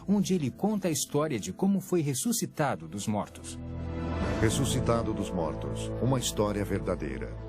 onde ele conta a história de como foi ressuscitado dos mortos. Ressuscitado dos mortos, uma história verdadeira.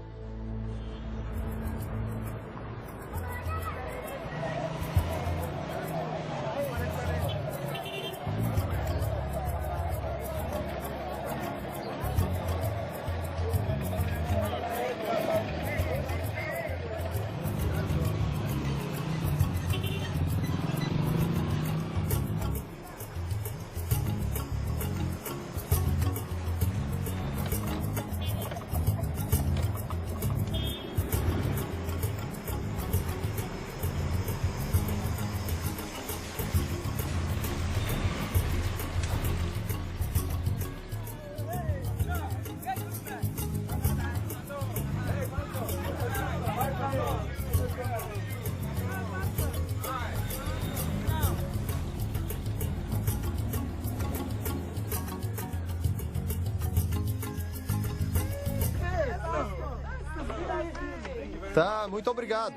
Tá, muito obrigado.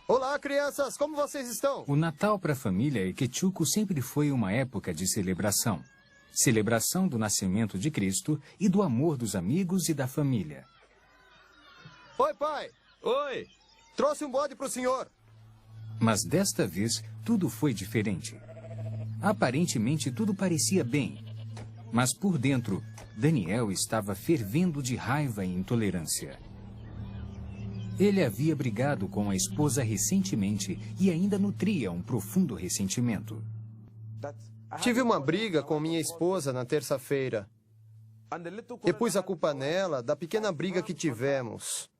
Olá, crianças, como vocês estão? O Natal para a família Ekechuku sempre foi uma época de celebração. Celebração do nascimento de Cristo e do amor dos amigos e da família. Oi, pai. Oi. Trouxe um bode pro senhor. Mas desta vez, tudo foi diferente. Aparentemente, tudo parecia bem. Mas por dentro, Daniel estava fervendo de raiva e intolerância. Ele havia brigado com a esposa recentemente e ainda nutria um profundo ressentimento. Tive uma briga com minha esposa na terça-feira. E pus a culpa nela da pequena briga que tivemos.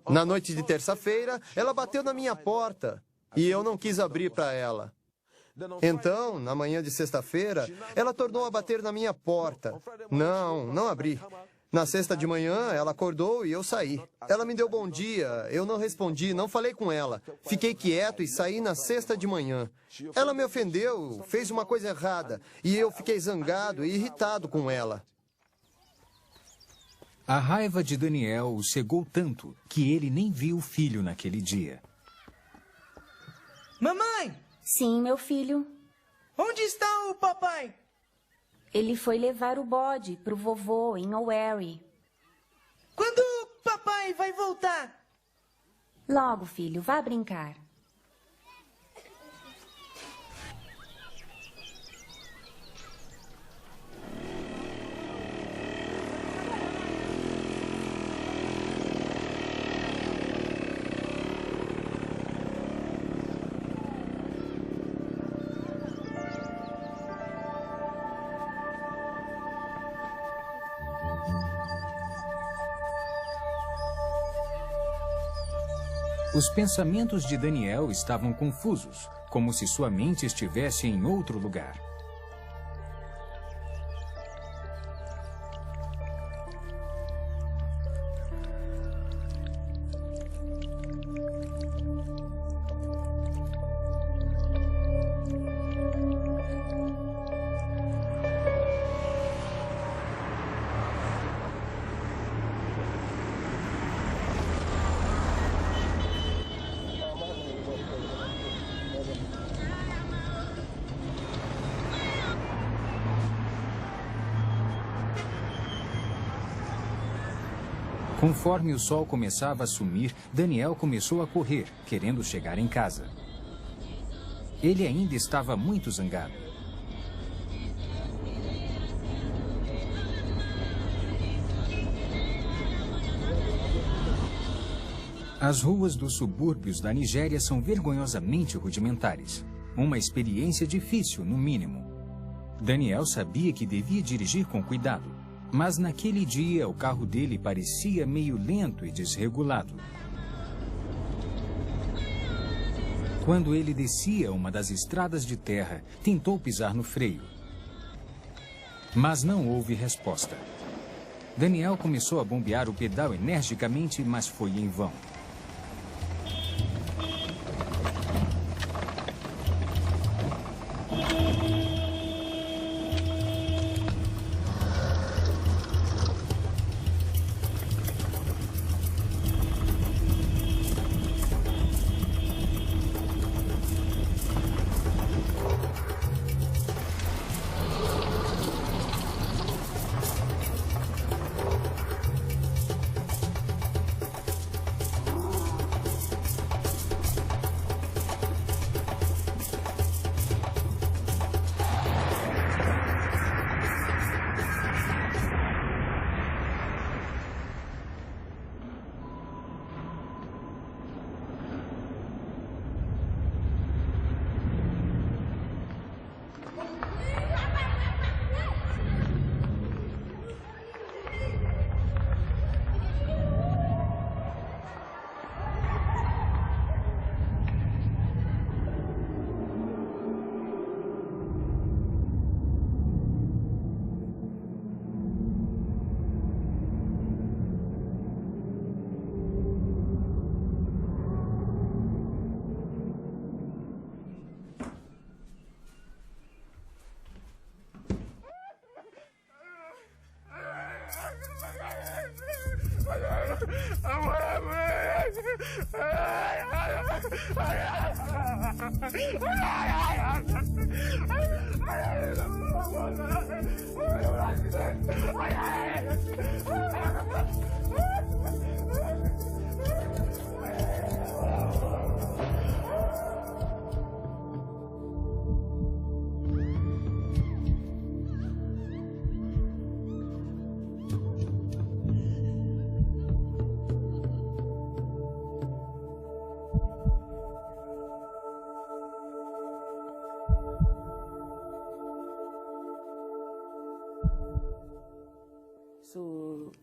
Na noite de terça-feira, ela bateu na minha porta e eu não quis abrir para ela. Então, na manhã de sexta-feira, ela tornou a bater na minha porta. Não abri. Na sexta de manhã, ela acordou e eu saí. Ela me deu bom dia, eu não respondi, não falei com ela. Fiquei quieto e saí na sexta de manhã. Ela me ofendeu, fez uma coisa errada, e eu fiquei zangado e irritado com ela. A raiva de Daniel o cegou tanto que ele nem viu o filho naquele dia. Mamãe! Sim, meu filho. Onde está o papai? Ele foi levar o bode pro vovô em Oweri. Quando o papai vai voltar? Logo, filho, vá brincar. Os pensamentos de Daniel estavam confusos, como se sua mente estivesse em outro lugar. Conforme o sol começava a sumir, Daniel começou a correr, querendo chegar em casa. Ele ainda estava muito zangado. As ruas dos subúrbios da Nigéria são vergonhosamente rudimentares. Uma experiência difícil, no mínimo. Daniel sabia que devia dirigir com cuidado. Mas naquele dia, o carro dele parecia meio lento e desregulado. Quando ele descia uma das estradas de terra, tentou pisar no freio. Mas não houve resposta. Daniel começou a bombear o pedal energicamente, mas foi em vão.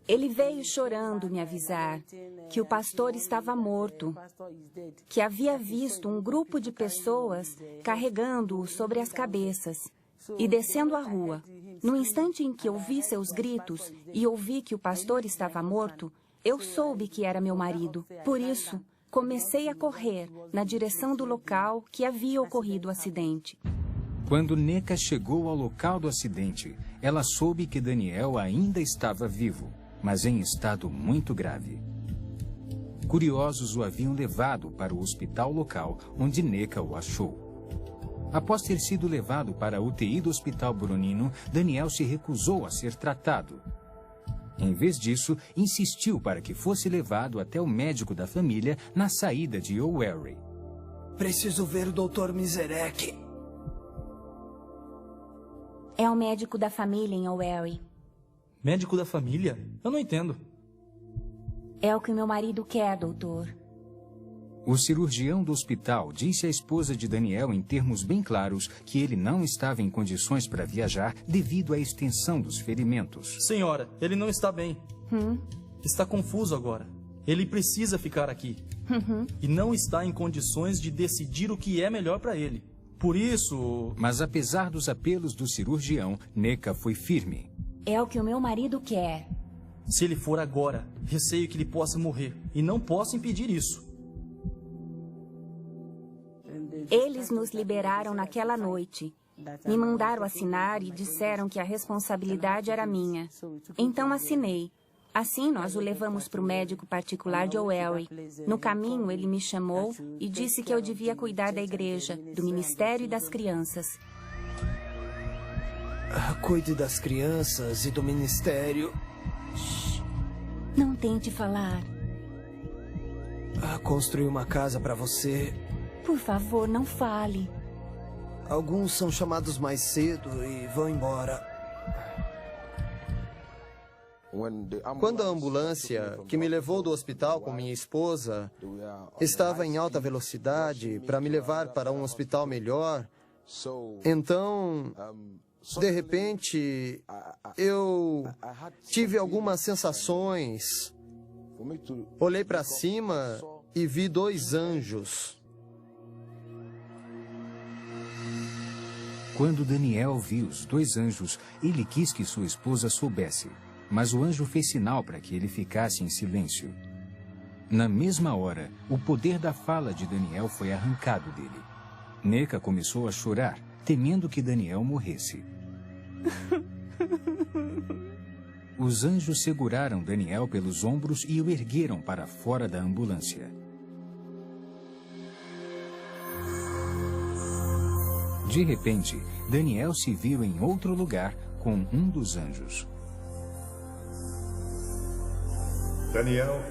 Ele veio chorando me avisar que o pastor estava morto, que havia visto um grupo de pessoas carregando-o sobre as cabeças e descendo a rua. No instante em que ouvi seus gritos e ouvi que o pastor estava morto, eu soube que era meu marido. Por isso, comecei a correr na direção do local que havia ocorrido o acidente. Quando Neca chegou ao local do acidente, ela soube que Daniel ainda estava vivo, mas em estado muito grave. Curiosos o haviam levado para o hospital local, onde Neca o achou. Após ter sido levado para a UTI do Hospital Boronino, Daniel se recusou a ser tratado. Em vez disso, insistiu para que fosse levado até o médico da família na saída de O'Weary. Preciso ver o Dr. Miserec. É o médico da família em O'Weary. Médico da família? Eu não entendo. É o que meu marido quer, doutor. O cirurgião do hospital disse à esposa de Daniel em termos bem claros que ele não estava em condições para viajar devido à extensão dos ferimentos. Senhora, ele não está bem. Está confuso agora. Ele precisa ficar aqui. E não está em condições de decidir o que é melhor para ele. Por isso... Mas apesar dos apelos do cirurgião, Neca foi firme. É o que o meu marido quer. Se ele for agora, receio que ele possa morrer. E não posso impedir isso. Eles nos liberaram naquela noite. Me mandaram assinar e disseram que a responsabilidade era minha. Então assinei. Assim, nós o levamos para o médico particular de O'Weary. No caminho, ele me chamou e disse que eu devia cuidar da igreja, do ministério e das crianças. Cuide das crianças e do ministério. Não tente falar. Construí uma casa para você. Por favor, não fale. Alguns são chamados mais cedo e vão embora. Quando a ambulância que me levou do hospital com minha esposa estava em alta velocidade para me levar para um hospital melhor, então, de repente, eu tive algumas sensações. Olhei para cima e vi 2 anjos. Quando Daniel viu os 2 anjos, ele quis que sua esposa soubesse. Mas o anjo fez sinal para que ele ficasse em silêncio. Na mesma hora, o poder da fala de Daniel foi arrancado dele. Neca começou a chorar, temendo que Daniel morresse. Os anjos seguraram Daniel pelos ombros e o ergueram para fora da ambulância. De repente, Daniel se viu em outro lugar com um dos anjos. Daniel,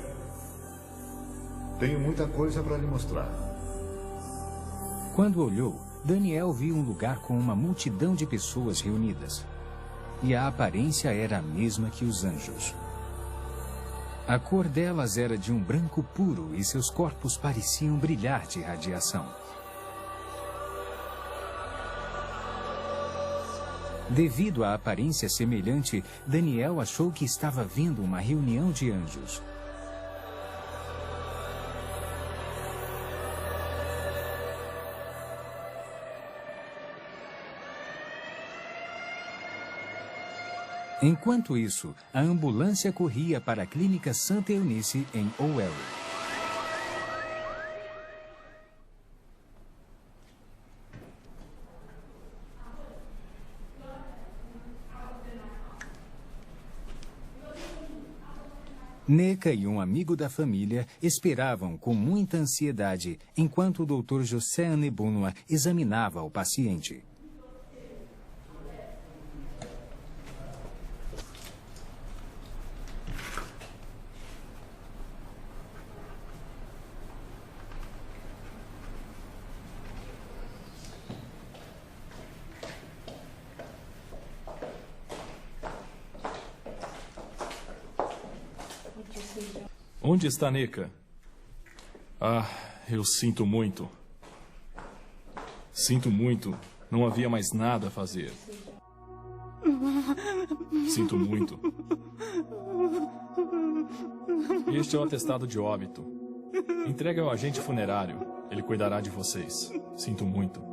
tenho muita coisa para lhe mostrar. Quando olhou, Daniel viu um lugar com uma multidão de pessoas reunidas. E a aparência era a mesma que os anjos. A cor delas era de um branco puro e seus corpos pareciam brilhar de radiação. Devido à aparência semelhante, Daniel achou que estava vendo uma reunião de anjos. Enquanto isso, a ambulância corria para a clínica Santa Eunice em O'Weary. Neca e um amigo da família esperavam com muita ansiedade enquanto o Dr. José Anebunua examinava o paciente. Onde está Neca? Ah, eu sinto muito. Sinto muito. Não havia mais nada a fazer. Sinto muito. Este é o atestado de óbito. Entregue ao agente funerário. Ele cuidará de vocês. Sinto muito.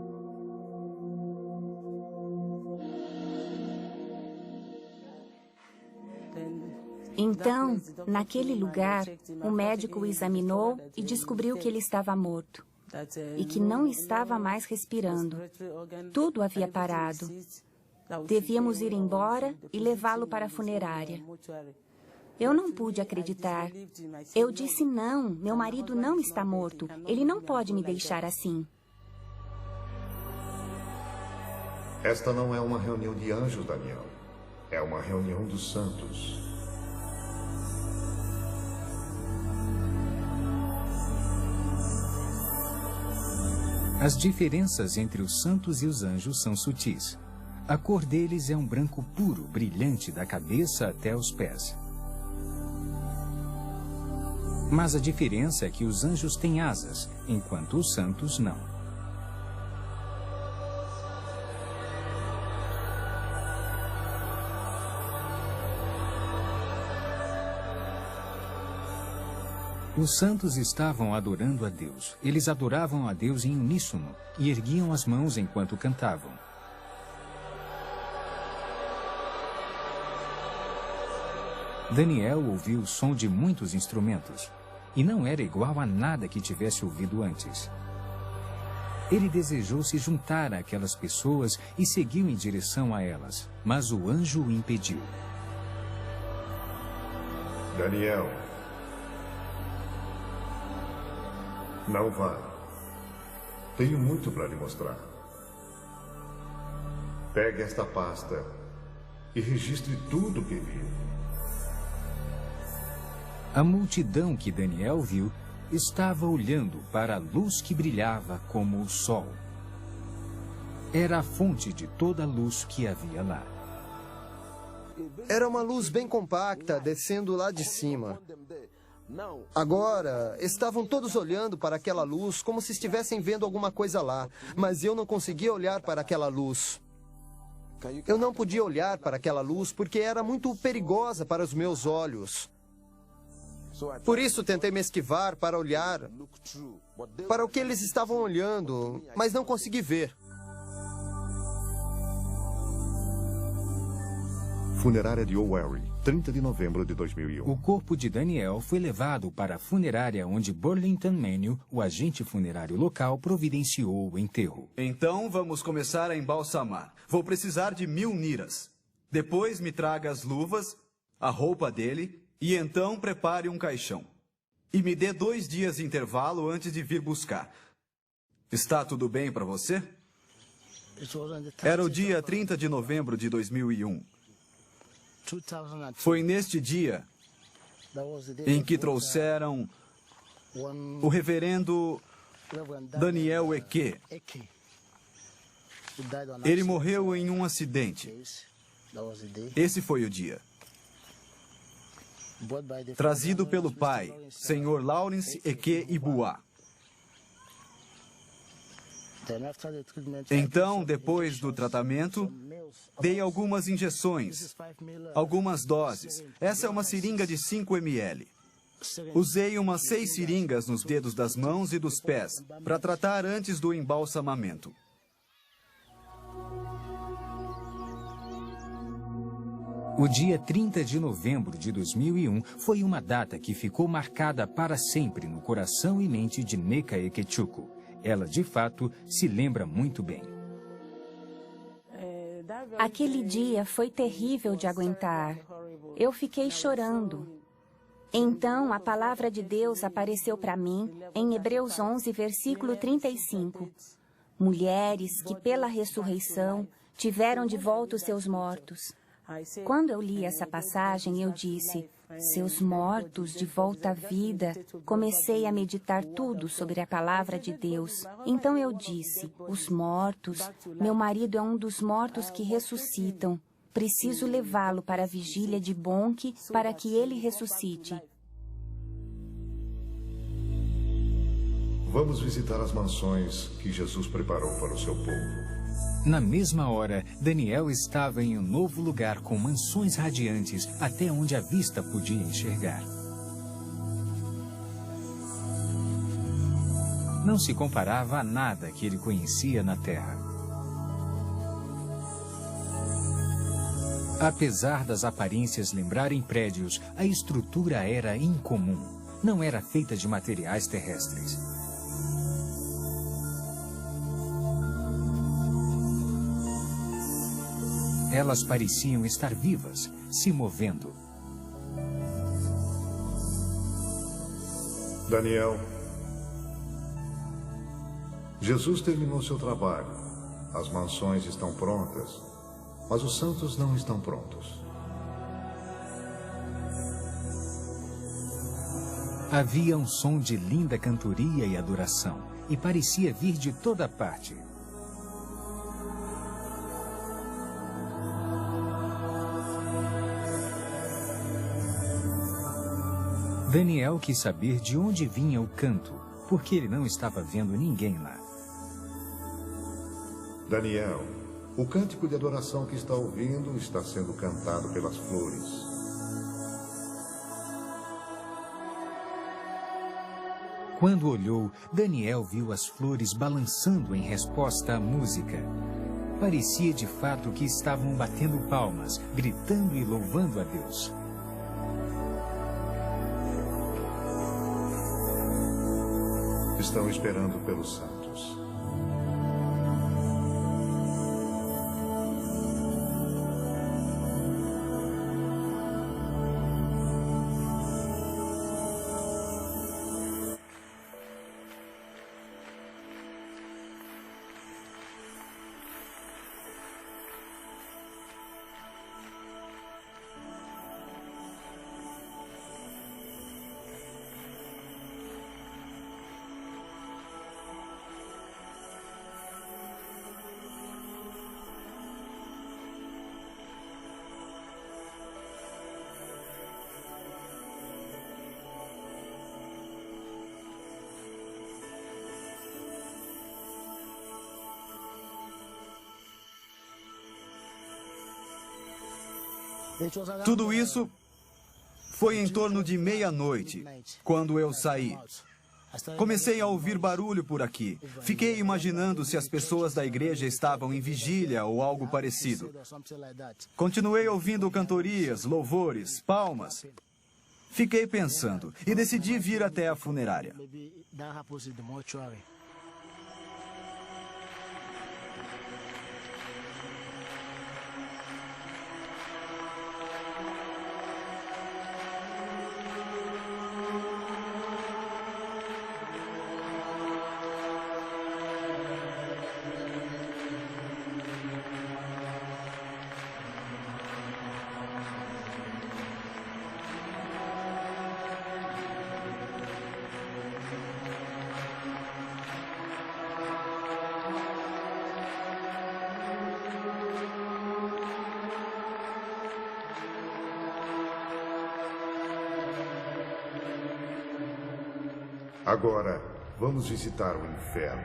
Então, naquele lugar, o médico o examinou e descobriu que ele estava morto e que não estava mais respirando. Tudo havia parado. Devíamos ir embora e levá-lo para a funerária. Eu não pude acreditar. Eu disse não, meu marido não está morto. Ele não pode me deixar assim. Esta não é uma reunião de anjos, Daniel. É uma reunião dos santos. As diferenças entre os santos e os anjos são sutis. A cor deles é um branco puro, brilhante da cabeça até os pés. Mas a diferença é que os anjos têm asas, enquanto os santos não. Os santos estavam adorando a Deus. Eles adoravam a Deus em uníssono e erguiam as mãos enquanto cantavam. Daniel ouviu o som de muitos instrumentos e não era igual a nada que tivesse ouvido antes. Ele desejou se juntar àquelas pessoas e seguiu em direção a elas, mas o anjo o impediu. Daniel, não vá. Tenho muito para lhe mostrar. Pegue esta pasta e registre tudo o que viu. A multidão que Daniel viu estava olhando para a luz que brilhava como o sol. Era a fonte de toda a luz que havia lá. Era uma luz bem compacta, descendo lá de cima. Agora, estavam todos olhando para aquela luz como se estivessem vendo alguma coisa lá, mas eu não conseguia olhar para aquela luz. Eu não podia olhar para aquela luz porque era muito perigosa para os meus olhos. Por isso tentei me esquivar para olhar para o que eles estavam olhando, mas não consegui ver. Funerária de Owerri, 30 de novembro de 2001. O corpo de Daniel foi levado para a funerária onde Burlington Manio, o agente funerário local, providenciou o enterro. Então vamos começar a embalsamar. Vou precisar de 1000 niras. Depois me traga as luvas, a roupa dele e então prepare um caixão. E me dê 2 dias de intervalo antes de vir buscar. Está tudo bem para você? Era o dia 30 de novembro de 2001. Foi neste dia em que trouxeram o reverendo Daniel Eke. Ele morreu em um acidente. Esse foi o dia. Trazido pelo pai, Sr. Lawrence Eke Ibua. Então, depois do tratamento, dei algumas injeções, algumas doses. Essa é uma seringa de 5 ml. Usei umas 6 seringas nos dedos das mãos e dos pés para tratar antes do embalsamamento. O dia 30 de novembro de 2001 foi uma data que ficou marcada para sempre no coração e mente de Neca Ekechukwu. Ela, de fato, se lembra muito bem. Aquele dia foi terrível de aguentar. Eu fiquei chorando. Então a palavra de Deus apareceu para mim em Hebreus 11, versículo 35. Mulheres que pela ressurreição tiveram de volta os seus mortos. Quando eu li essa passagem, eu disse, seus mortos de volta à vida. Comecei a meditar tudo sobre a palavra de Deus. Então eu disse, os mortos, meu marido é um dos mortos que ressuscitam. Preciso levá-lo para a vigília de Bonk para que ele ressuscite. Vamos visitar as mansões que Jesus preparou para o seu povo. Na mesma hora, Daniel estava em um novo lugar com mansões radiantes até onde a vista podia enxergar. Não se comparava a nada que ele conhecia na terra. Apesar das aparências lembrarem prédios, a estrutura era incomum. Não era feita de materiais terrestres. Elas pareciam estar vivas, se movendo. Daniel, Jesus terminou seu trabalho. As mansões estão prontas, mas os santos não estão prontos. Havia um som de linda cantoria e adoração, e parecia vir de toda parte. Daniel quis saber de onde vinha o canto, porque ele não estava vendo ninguém lá. Daniel, o cântico de adoração que está ouvindo está sendo cantado pelas flores. Quando olhou, Daniel viu as flores balançando em resposta à música. Parecia de fato que estavam batendo palmas, gritando e louvando a Deus. Estão esperando pelos santos. Tudo isso foi em torno de meia-noite, quando eu saí. Comecei a ouvir barulho por aqui. Fiquei imaginando se as pessoas da igreja estavam em vigília ou algo parecido. Continuei ouvindo cantorias, louvores, palmas. Fiquei pensando e decidi vir até a funerária. Agora, vamos visitar o inferno.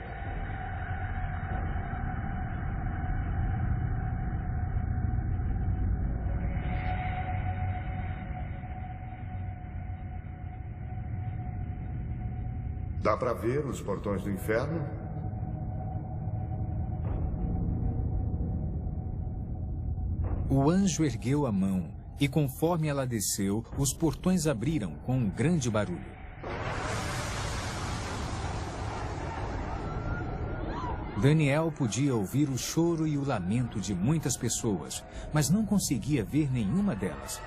Dá para ver os portões do inferno? O anjo ergueu a mão e, conforme ela desceu, os portões abriram com um grande barulho. Daniel podia ouvir o choro e o lamento de muitas pessoas, mas não conseguia ver nenhuma delas.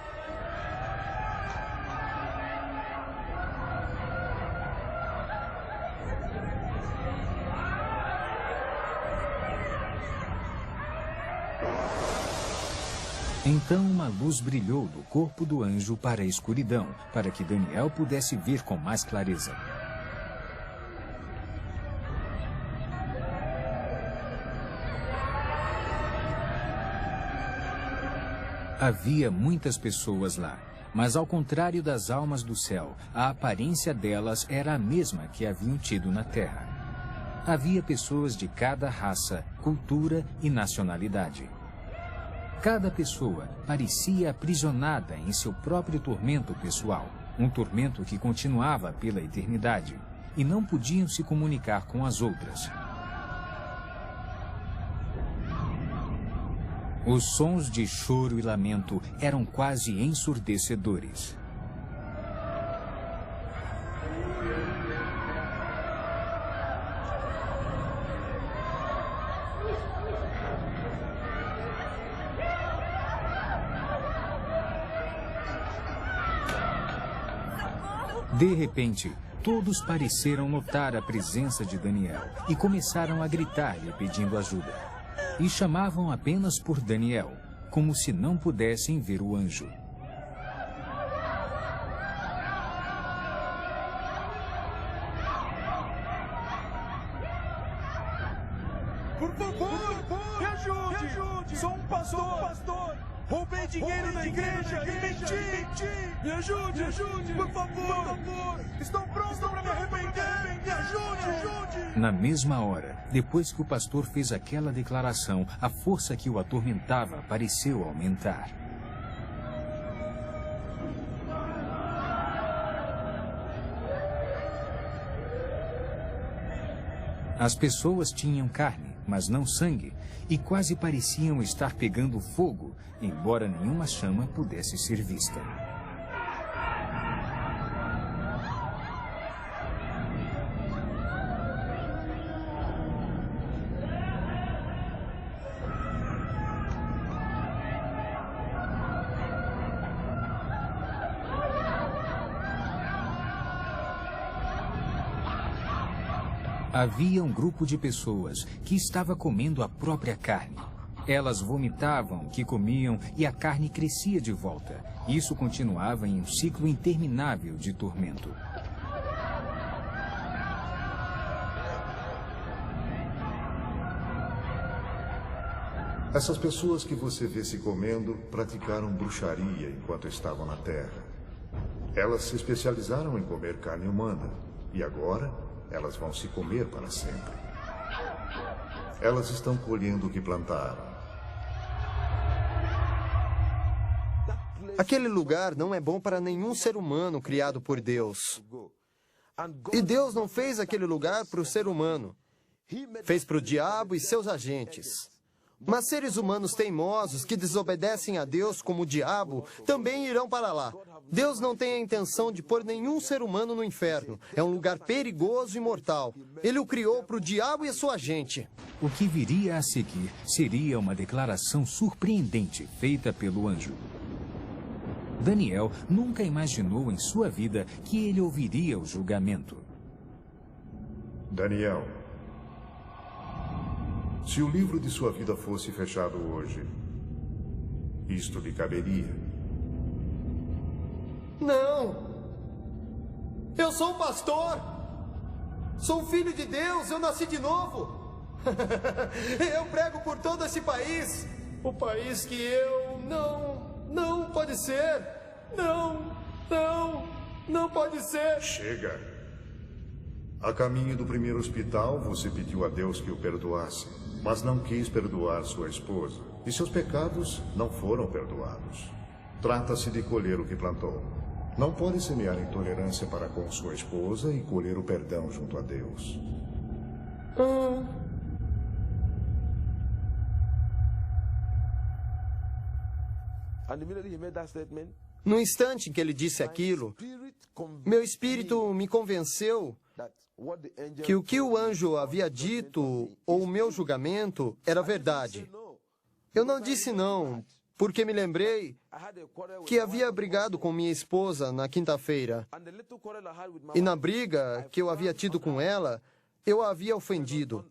Então uma luz brilhou do corpo do anjo para a escuridão, para que Daniel pudesse ver com mais clareza. Havia muitas pessoas lá, mas ao contrário das almas do céu, a aparência delas era a mesma que haviam tido na terra. Havia pessoas de cada raça, cultura e nacionalidade. Cada pessoa parecia aprisionada em seu próprio tormento pessoal, um tormento que continuava pela eternidade, e não podiam se comunicar com as outras. Os sons de choro e lamento eram quase ensurdecedores. De repente, todos pareceram notar a presença de Daniel e começaram a gritar-lhe pedindo ajuda. E chamavam apenas por Daniel, como se não pudessem ver o anjo. Por favor, me ajude! Sou um pastor! Roubei dinheiro da igreja e menti! Me ajude, por favor! Estou pronto para me arrepender! Me ajude! Na mesma hora, depois que o pastor fez aquela declaração, a força que o atormentava pareceu aumentar. As pessoas tinham carne, mas não sangue, e quase pareciam estar pegando fogo, embora nenhuma chama pudesse ser vista. Havia um grupo de pessoas que estava comendo a própria carne. Elas vomitavam o que comiam e a carne crescia de volta. Isso continuava em um ciclo interminável de tormento. Essas pessoas que você vê se comendo praticaram bruxaria enquanto estavam na Terra. Elas se especializaram em comer carne humana e agora elas vão se comer para sempre. Elas estão colhendo o que plantaram. Aquele lugar não é bom para nenhum ser humano criado por Deus. E Deus não fez aquele lugar para o ser humano. Fez para o diabo e seus agentes. Mas seres humanos teimosos que desobedecem a Deus como o diabo também irão para lá. Deus não tem a intenção de pôr nenhum ser humano no inferno. É um lugar perigoso e mortal. Ele o criou para o diabo e a sua gente. O que viria a seguir seria uma declaração surpreendente feita pelo anjo. Daniel nunca imaginou em sua vida que ele ouviria o julgamento. Daniel, se o livro de sua vida fosse fechado hoje, isto lhe caberia? Não! Eu sou um pastor! Sou um filho de Deus, eu nasci de novo! Eu prego por todo esse país! O país que eu... Não pode ser! Não pode ser! Chega! A caminho do primeiro hospital, você pediu a Deus que o perdoasse, mas não quis perdoar sua esposa, e seus pecados não foram perdoados. Trata-se de colher o que plantou. Não pode semear intolerância para com sua esposa e colher o perdão junto a Deus. No instante em que ele disse aquilo, meu espírito me convenceu que o que o anjo havia dito, ou o meu julgamento, era verdade. Eu não disse não, porque me lembrei que havia brigado com minha esposa na quinta-feira. E na briga que eu havia tido com ela, eu a havia ofendido.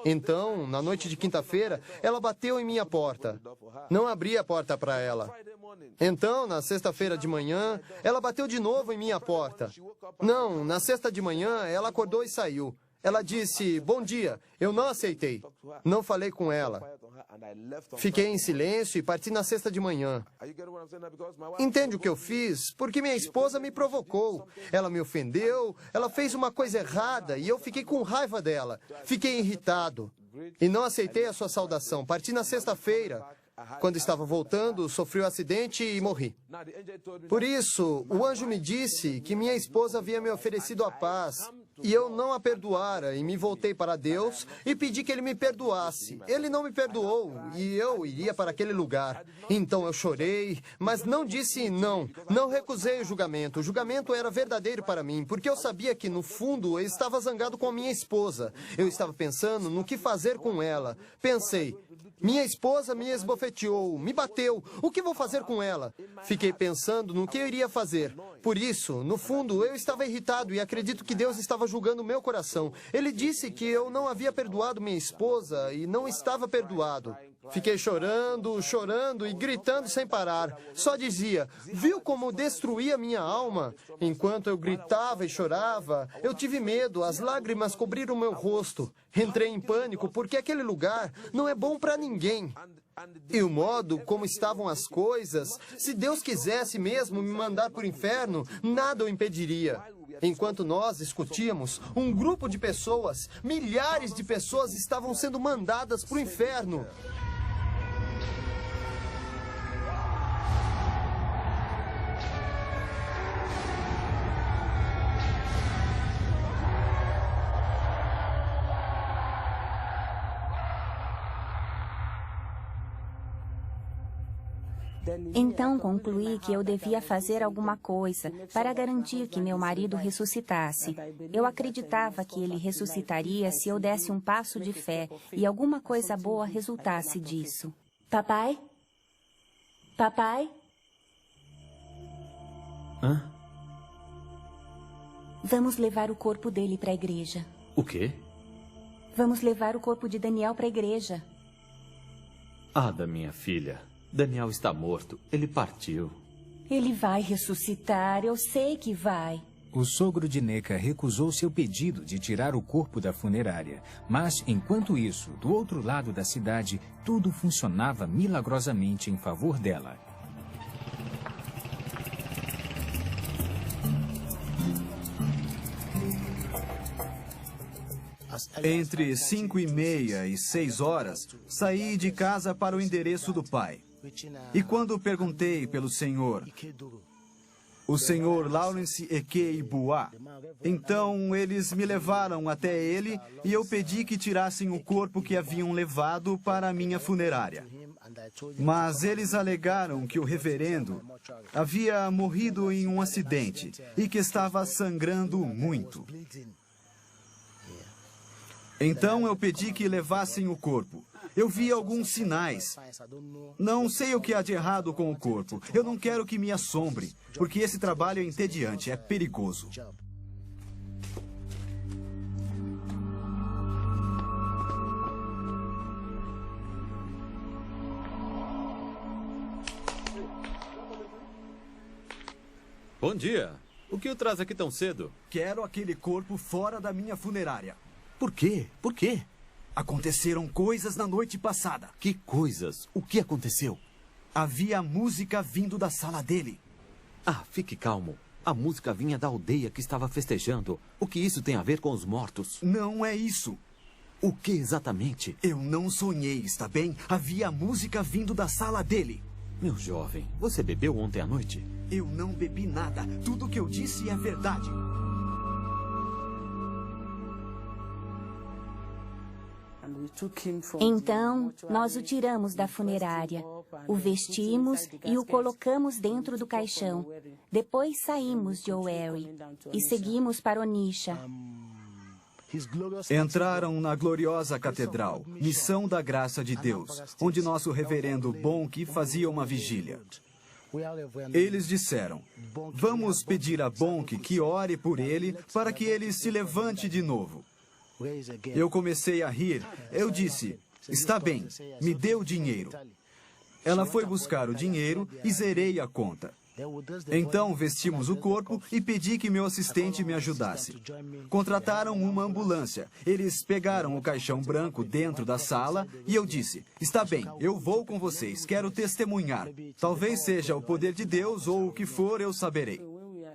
Então, na noite de quinta-feira, ela bateu em minha porta. Não abri a porta para ela. Então, na sexta-feira de manhã, ela bateu de novo em minha porta. Não, na sexta de manhã, ela acordou e saiu. Ela disse, bom dia. Eu não aceitei. Não falei com ela. Fiquei em silêncio e parti na sexta de manhã. Entende o que eu fiz? Porque minha esposa me provocou. Ela me ofendeu, ela fez uma coisa errada e eu fiquei com raiva dela. Fiquei irritado. E não aceitei a sua saudação. Parti na sexta-feira. Quando estava voltando, sofri um acidente e morri. Por isso, o anjo me disse que minha esposa havia me oferecido a paz e eu não a perdoara, e me voltei para Deus e pedi que Ele me perdoasse. Ele não me perdoou e eu iria para aquele lugar. Então eu chorei, mas não disse não. Não recusei o julgamento. O julgamento era verdadeiro para mim, porque eu sabia que, no fundo, eu estava zangado com a minha esposa. Eu estava pensando no que fazer com ela. Pensei, minha esposa me esbofeteou, me bateu. O que vou fazer com ela? Fiquei pensando no que eu iria fazer. Por isso, no fundo, eu estava irritado e acredito que Deus estava julgando meu coração. Ele disse que eu não havia perdoado minha esposa e não estava perdoado. Fiquei chorando, chorando e gritando sem parar. Só dizia, viu como destruía minha alma? Enquanto eu gritava e chorava, eu tive medo, as lágrimas cobriram meu rosto. Entrei em pânico porque aquele lugar não é bom para ninguém. E o modo como estavam as coisas, se Deus quisesse mesmo me mandar para o inferno, nada o impediria. Enquanto nós discutíamos, um grupo de pessoas, milhares de pessoas estavam sendo mandadas para o inferno. Então concluí que eu devia fazer alguma coisa para garantir que meu marido ressuscitasse. Eu acreditava que ele ressuscitaria se eu desse um passo de fé e alguma coisa boa resultasse disso. Papai? Papai? Hã? Vamos levar o corpo dele para a igreja. O quê? Vamos levar o corpo de Daniel para a igreja. Ada, minha filha. Daniel está morto. Ele partiu. Ele vai ressuscitar, eu sei que vai. O sogro de Neca recusou seu pedido de tirar o corpo da funerária. Mas, enquanto isso, do outro lado da cidade, tudo funcionava milagrosamente em favor dela. Entre 5:30 e 6 horas, saí de casa para o endereço do pai. E quando perguntei pelo senhor, o senhor Lawrence Eke Boa, então eles me levaram até ele e eu pedi que tirassem o corpo que haviam levado para a minha funerária. Mas eles alegaram que o reverendo havia morrido em um acidente e que estava sangrando muito. Então eu pedi que levassem o corpo. Eu vi alguns sinais. Não sei o que há de errado com o corpo. Eu não quero que me assombre, porque esse trabalho é entediante, é perigoso. Bom dia. O que o traz aqui tão cedo? Quero aquele corpo fora da minha funerária. Por quê? Por quê? Aconteceram coisas na noite passada. Que coisas? O que aconteceu? Havia música vindo da sala dele. Ah, fique calmo. A música vinha da aldeia que estava festejando. O que isso tem a ver com os mortos? Não é isso. O que exatamente? Eu não sonhei, está bem? Havia música vindo da sala dele. Meu jovem, você bebeu ontem à noite? Eu não bebi nada. Tudo o que eu disse é verdade. Então, nós o tiramos da funerária, o vestimos e o colocamos dentro do caixão. Depois saímos de Owerri e seguimos para Onisha. Entraram na gloriosa catedral, Missão da Graça de Deus, onde nosso reverendo Bonk fazia uma vigília. Eles disseram, vamos pedir a Bonk que ore por ele para que ele se levante de novo. Eu comecei a rir. Eu disse, está bem, me dê o dinheiro. Ela foi buscar o dinheiro e zerei a conta. Então vestimos o corpo e pedi que meu assistente me ajudasse. Contrataram uma ambulância. Eles pegaram o caixão branco dentro da sala e eu disse, está bem, eu vou com vocês, quero testemunhar. Talvez seja o poder de Deus ou o que for, eu saberei.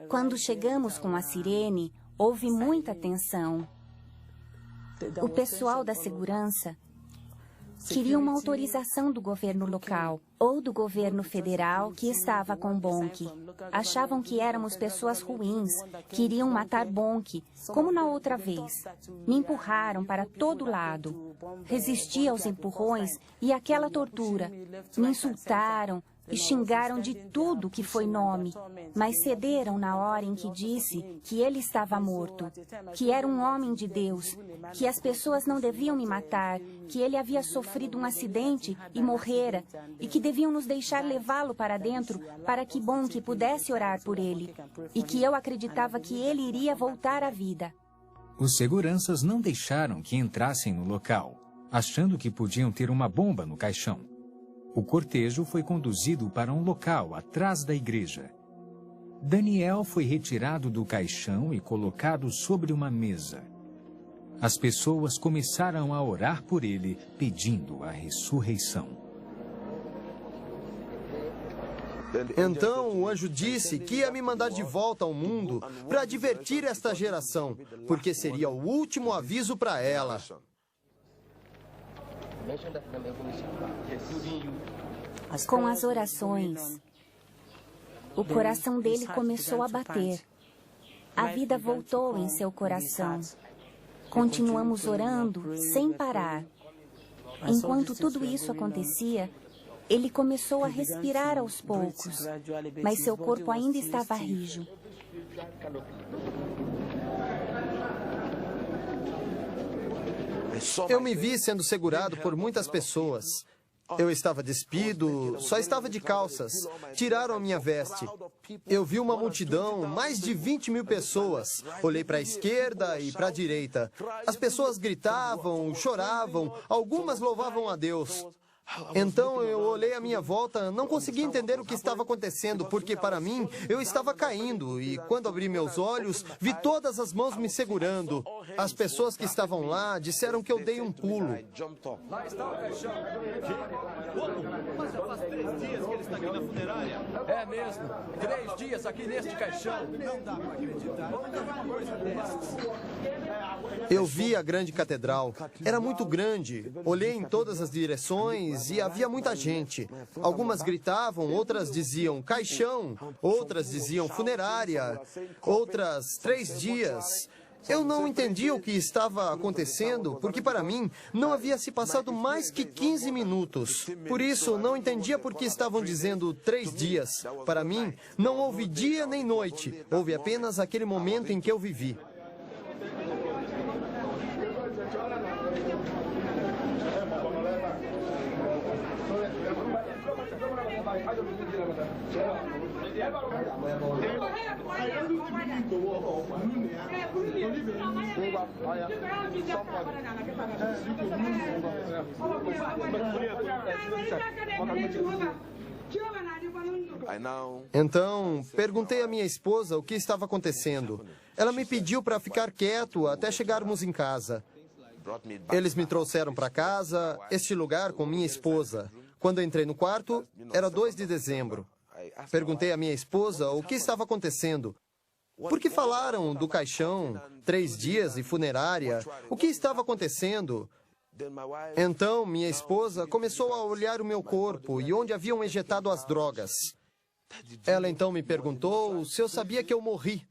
Quando chegamos com a sirene, houve muita tensão. O pessoal da segurança queria uma autorização do governo local ou do governo federal que estava com Bonk. Achavam que éramos pessoas ruins, queriam matar Bonk, como na outra vez. Me empurraram para todo lado. Resisti aos empurrões e àquela tortura. Me insultaram e xingaram de tudo que foi nome, mas cederam na hora em que disse que ele estava morto, que era um homem de Deus, que as pessoas não deviam me matar, que ele havia sofrido um acidente e morrera, e que deviam nos deixar levá-lo para dentro para que Bonk pudesse orar por ele, e que eu acreditava que ele iria voltar à vida. Os seguranças não deixaram que entrassem no local, achando que podiam ter uma bomba no caixão. O cortejo foi conduzido para um local atrás da igreja. Daniel foi retirado do caixão e colocado sobre uma mesa. As pessoas começaram a orar por ele, pedindo a ressurreição. Então o anjo disse que ia me mandar de volta ao mundo para divertir esta geração, porque seria o último aviso para ela. Com as orações, o coração dele começou a bater. A vida voltou em seu coração. Continuamos orando sem parar. Enquanto tudo isso acontecia, ele começou a respirar aos poucos, mas seu corpo ainda estava rijo. Eu me vi sendo segurado por muitas pessoas. Eu estava despido, só estava de calças. Tiraram a minha veste. Eu vi uma multidão, mais de 20.000 pessoas. Olhei para a esquerda e para a direita. As pessoas gritavam, choravam, algumas louvavam a Deus. Então eu olhei à minha volta, não consegui entender o que estava acontecendo, porque para mim eu estava caindo e quando abri meus olhos, vi todas as mãos me segurando. As pessoas que estavam lá disseram que eu dei um pulo. Lá está o caixão. Mas já faz 3 dias que ele está aqui na funerária. É mesmo. 3 dias aqui neste caixão. Não dá para acreditar. Uma coisa dessas. Eu vi a grande catedral. Era muito grande. Olhei em todas as direções e havia muita gente. Algumas gritavam, outras diziam caixão, outras diziam funerária, outras 3 dias. Eu não entendia o que estava acontecendo, porque para mim não havia se passado mais que 15 minutos. Por isso, não entendia por que estavam dizendo 3 dias. Para mim, não houve dia nem noite. Houve apenas aquele momento em que eu vivi. Então, perguntei à minha esposa o que estava acontecendo. Ela me pediu para ficar quieto até chegarmos em casa. Eles me trouxeram para casa, este lugar com minha esposa. Quando entrei no quarto, era 2 de dezembro. Perguntei à minha esposa o que estava acontecendo. Por que falaram do caixão, 3 dias e funerária? O que estava acontecendo? Então, minha esposa começou a olhar o meu corpo e onde haviam ejetado as drogas. Ela então me perguntou se eu sabia que eu morri.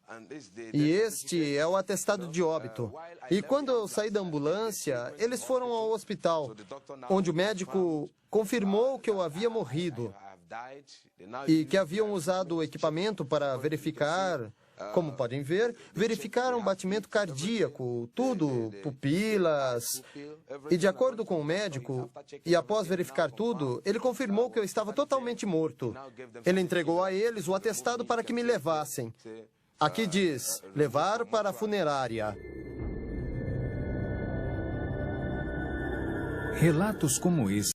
E este é o atestado de óbito. E quando eu saí da ambulância, eles foram ao hospital, onde o médico confirmou que eu havia morrido e que haviam usado o equipamento para verificar, como podem ver, verificaram o batimento cardíaco, tudo, pupilas. E de acordo com o médico, e após verificar tudo, ele confirmou que eu estava totalmente morto. Ele entregou a eles o atestado para que me levassem. Aqui diz, levar para a funerária. Relatos como esse